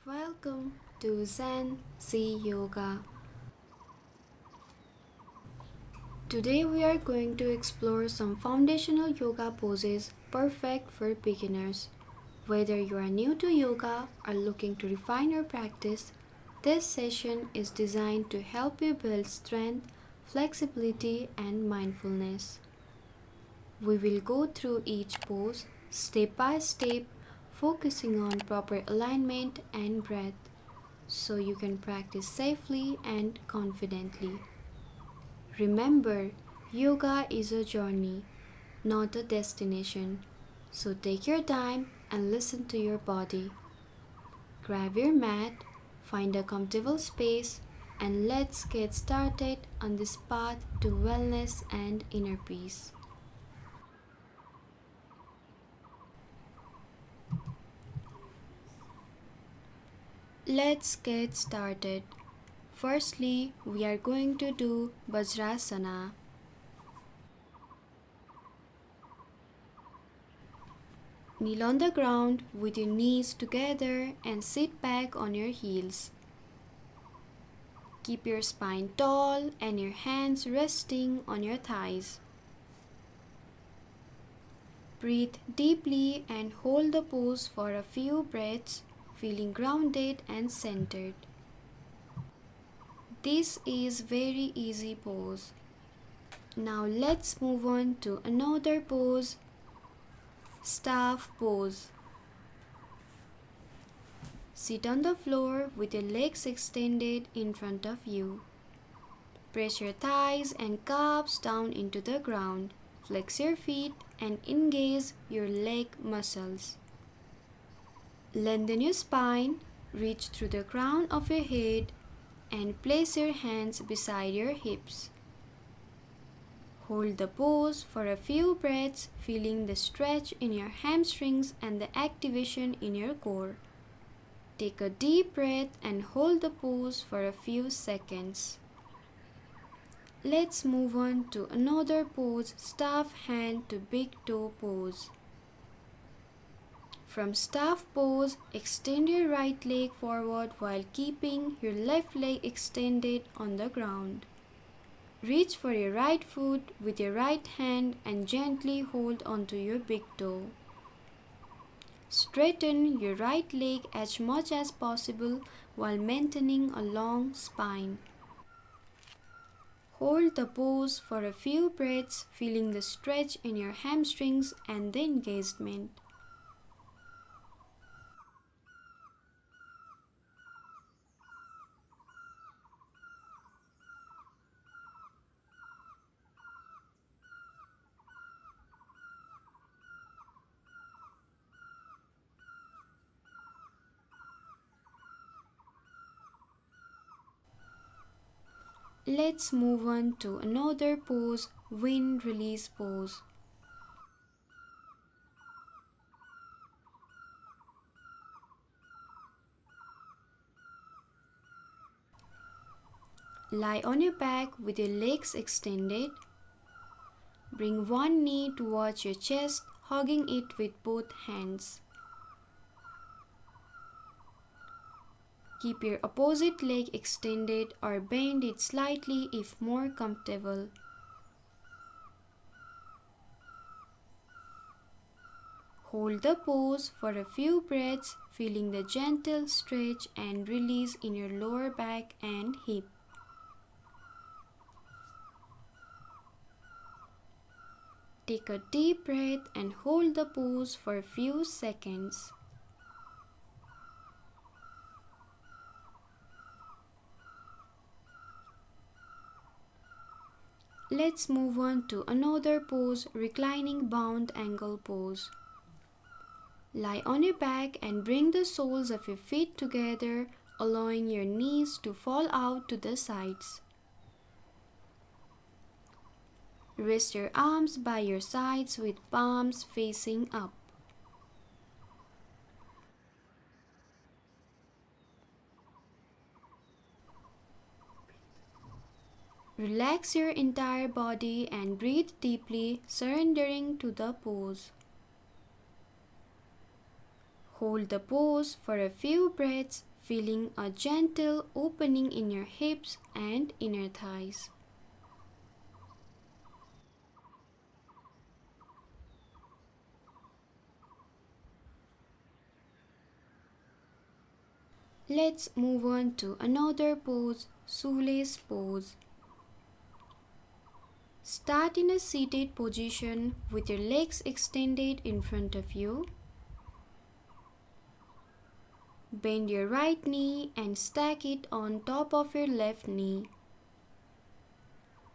Welcome to Zen Z Yoga. Today we are going to explore some foundational yoga poses perfect for beginners. Whether you are new to yoga or looking to refine your practice, this session is designed to help you build strength, flexibility, and mindfulness. We will go through each pose step by step, focusing on proper alignment and breath so you can practice safely and confidently. Remember, yoga is a journey, not a destination. So take your time and listen to your body. Grab your mat, find a comfortable space, and let's get started on this path to wellness and inner peace. Let's get started. Firstly, we are going to do Vajrasana. Kneel on the ground with your knees together and sit back on your heels. Keep your spine tall and your hands resting on your thighs. Breathe deeply and hold the pose for a few breaths, feeling grounded and centered. This is very easy pose. Now let's move on to another pose, staff pose. Sit on the floor with your legs extended in front of you. Press your thighs and calves down into the ground. Flex your feet and engage your leg muscles. Lengthen your spine, reach through the crown of your head and place your hands beside your hips. Hold the pose for a few breaths, feeling the stretch in your hamstrings and the activation in your core. Take a deep breath and hold the pose for a few seconds. Let's move on to another pose, staff hand to big toe pose. From staff pose, extend your right leg forward while keeping your left leg extended on the ground. Reach for your right foot with your right hand and gently hold onto your big toe. Straighten your right leg as much as possible while maintaining a long spine. Hold the pose for a few breaths, feeling the stretch in your hamstrings and the engagement. Let's move on to another pose, wind release pose. Lie on your back with your legs extended. Bring one knee towards your chest, hugging it with both hands. Keep your opposite leg extended or bend it slightly if more comfortable. Hold the pose for a few breaths, feeling the gentle stretch and release in your lower back and hip. Take a deep breath and hold the pose for a few seconds. Let's move on to another pose, reclining bound angle pose. Lie on your back and bring the soles of your feet together, allowing your knees to fall out to the sides. Rest your arms by your sides with palms facing up. Relax your entire body and breathe deeply, surrendering to the pose. Hold the pose for a few breaths, feeling a gentle opening in your hips and inner thighs. Let's move on to another pose, shoelace pose. Start in a seated position with your legs extended in front of you. Bend your right knee and stack it on top of your left knee,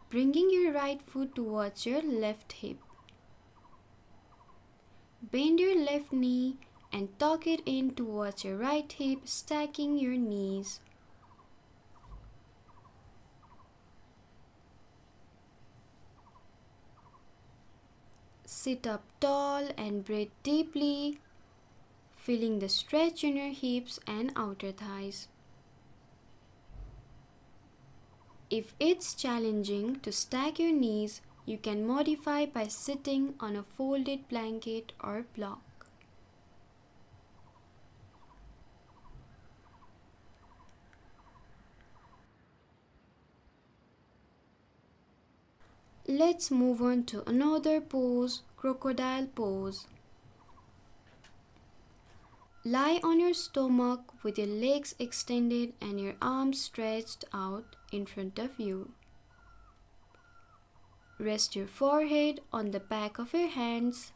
bringing your right foot towards your left hip. Bend your left knee and tuck it in towards your right hip, stacking your knees. Sit up tall and breathe deeply, feeling the stretch in your hips and outer thighs. If it's challenging to stack your knees, you can modify by sitting on a folded blanket or block. Let's move on to another pose, crocodile pose. Lie on your stomach with your legs extended and your arms stretched out in front of you. Rest your forehead on the back of your hands.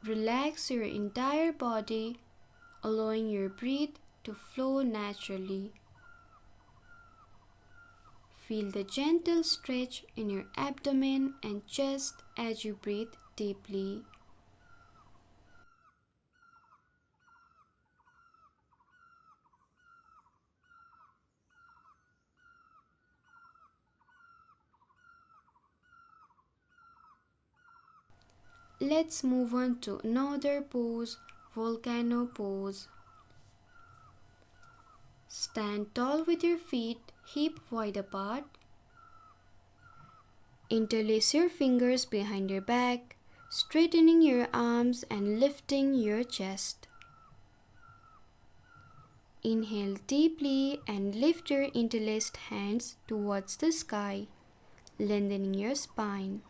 Relax your entire body, allowing your breath to flow naturally. Feel the gentle stretch in your abdomen and chest as you breathe deeply. Let's move on to another pose, volcano pose. Stand tall with your feet hip wide apart. Interlace your fingers behind your back, straightening your arms and lifting your chest. Inhale deeply and lift your interlaced hands towards the sky, lengthening your spine.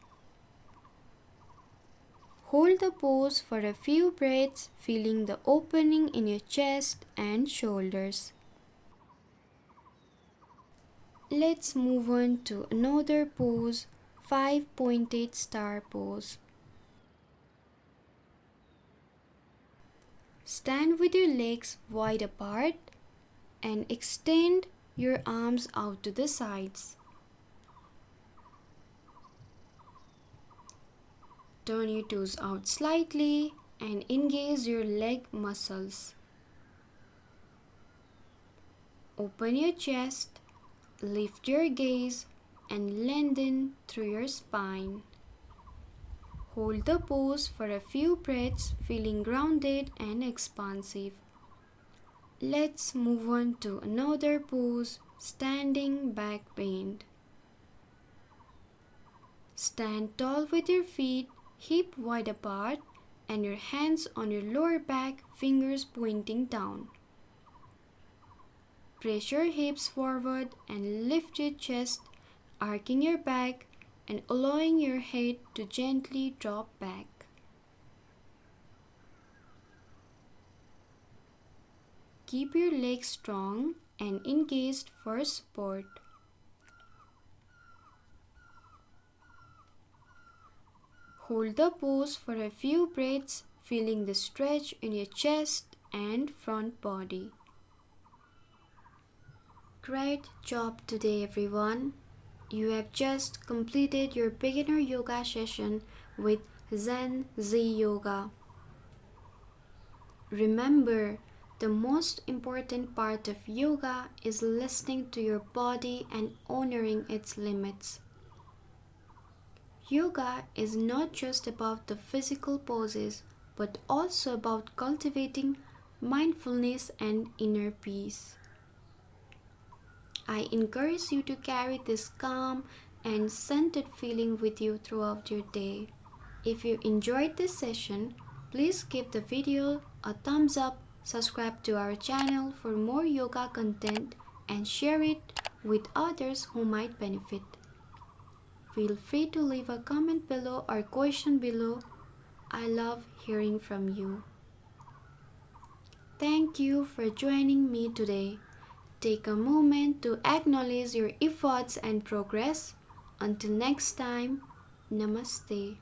Hold the pose for a few breaths, feeling the opening in your chest and shoulders. Let's move on to another pose, 5-pointed star pose. Stand with your legs wide apart and extend your arms out to the sides. Turn your toes out slightly and engage your leg muscles. Open your chest, lift your gaze, and lengthen through your spine. Hold the pose for a few breaths, feeling grounded and expansive. Let's move on to another pose, standing back bend. Stand tall with your feet hip wide apart and your hands on your lower back, fingers pointing down. Press your hips forward and lift your chest, arching your back and allowing your head to gently drop back. Keep your legs strong and engaged for support. Hold the pose for a few breaths, feeling the stretch in your chest and front body. Great job today, everyone. You have just completed your beginner yoga session with Zen Z Yoga. Remember, the most important part of yoga is listening to your body and honoring its limits. Yoga is not just about the physical poses, but also about cultivating mindfulness and inner peace. I encourage you to carry this calm and centered feeling with you throughout your day. If you enjoyed this session, please give the video a thumbs up Subscribe to our channel for more yoga content and share it with others who might benefit. Feel free to leave a comment below or question below. I love hearing from you. Thank you for joining me today. Take a moment to acknowledge your efforts and progress. Until next time, Namaste.